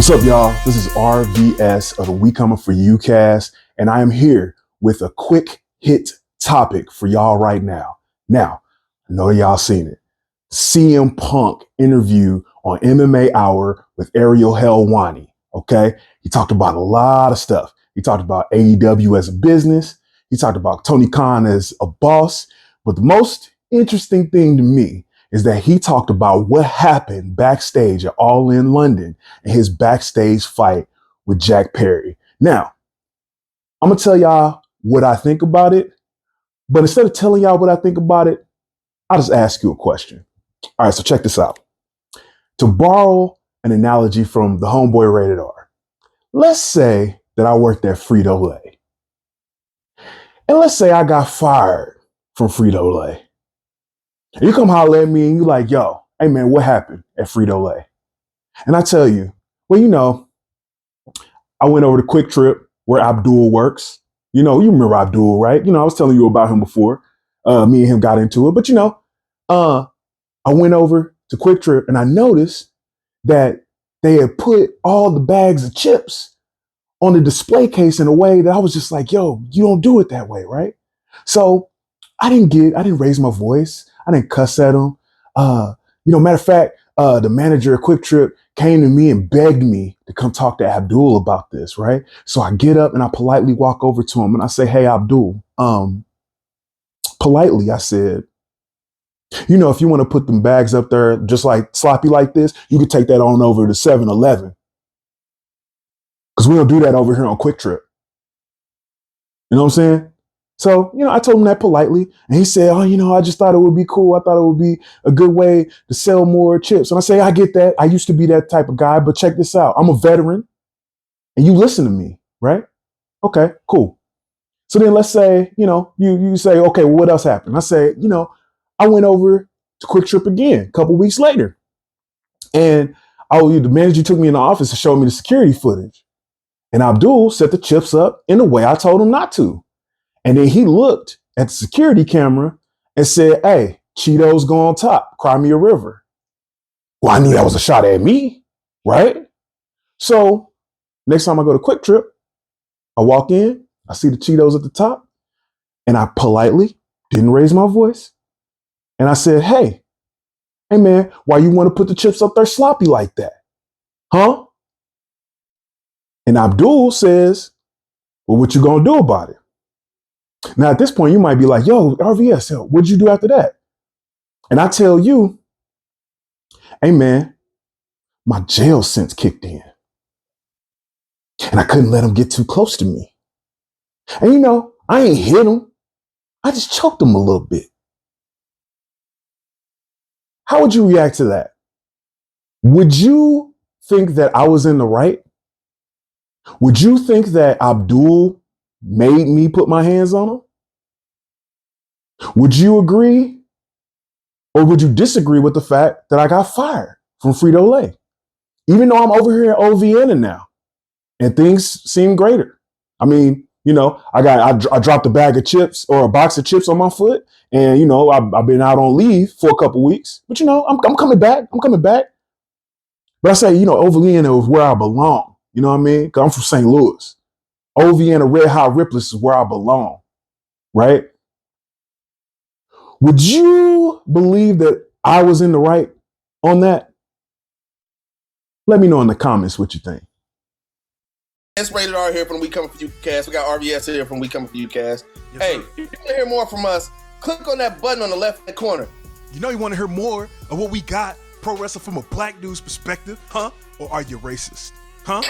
What's up, y'all? This is RVS of the WeCominForYouCast, and I am here with a quick hit topic for y'all right now. Now, I know y'all seen it. CM Punk interview on MMA Hour with Ariel Helwani, okay? He talked about a lot of stuff. He talked about AEW as a business. He talked about Tony Khan as a boss. But the most interesting thing to me is that he talked about what happened backstage at All In London and his backstage fight with Jack Perry. Now, I'm going to tell y'all what I think about it. But instead of telling y'all what I think about it, I'll just ask you a question. All right, so check this out. To borrow an analogy from the homeboy Rated R, let's say that I worked at Frito-Lay. And let's say I got fired from Frito-Lay. And you come holler at me and you like, yo, hey man, what happened at Frito-Lay? And I tell you, well, you know, I went over to Quick Trip where Abdul works. You know, you remember Abdul, right? You know, I was telling you about him before. Me and him got into it. But you know, I went over to Quick Trip and I noticed that they had put all the bags of chips on the display case in a way that I was just like, yo, you don't do it that way, right? So I didn't raise my voice. I didn't cuss at him. Matter of fact, the manager of Quick Trip came to me and begged me to come talk to Abdul about this, right? So I get up and I politely walk over to him and I say, hey, Abdul, politely, I said, you know, if you want to put them bags up there just like sloppy like this, you could take that on over to 7-Eleven. Because we don't do that over here on Quick Trip. You know what I'm saying? So, you know, I told him that politely. And he said, oh, you know, I just thought it would be cool. I thought it would be a good way to sell more chips. And I say, I get that. I used to be that type of guy. But check this out. I'm a veteran. And you listen to me, right? Okay, cool. So then let's say, you know, you say, okay, well, what else happened? I say, you know, I went over to Quick Trip again a couple weeks later. And the manager took me in the office to show me the security footage. And Abdul set the chips up in the way I told him not to. And then he looked at the security camera and said, hey, Cheetos go on top, cry me a river. Well, I knew that was a shot at me, right? So next time I go to Quick Trip, I walk in, I see the Cheetos at the top, and I politely didn't raise my voice. And I said, hey man, why you want to put the chips up there sloppy like that? Huh? And Abdul says, well, what you gonna do about it? Now, at this point, you might be like, yo, RVS, what'd you do after that? And I tell you, hey, man, my jail sense kicked in. And I couldn't let him get too close to me. And, you know, I ain't hit him. I just choked him a little bit. How would you react to that? Would you think that I was in the right? Would you think that Abdul made me put my hands on him? Would you agree or would you disagree with the fact that I got fired from Frito-Lay? Even though I'm over here at OVN now and things seem greater. I mean, you know, I dropped a bag of chips or a box of chips on my foot and, you know, I've been out on leave for a couple weeks, but, you know, I'm coming back. I'm coming back. But I say, you know, OVN is where I belong. You know what I mean? Because I'm from St. Louis. OVN and Red Hot Ripless is where I belong, right? Would you believe that I was in the right on that? Let me know in the comments what you think. It's Rated R here from WeCominForYouCast. We got RVS here from WeCominForYouCast. Yes, hey, sir. if you want to hear more from us, click on that button on the left-hand corner. You know you want to hear more of what we got, pro wrestling from a black dude's perspective, huh? Or are you racist, huh?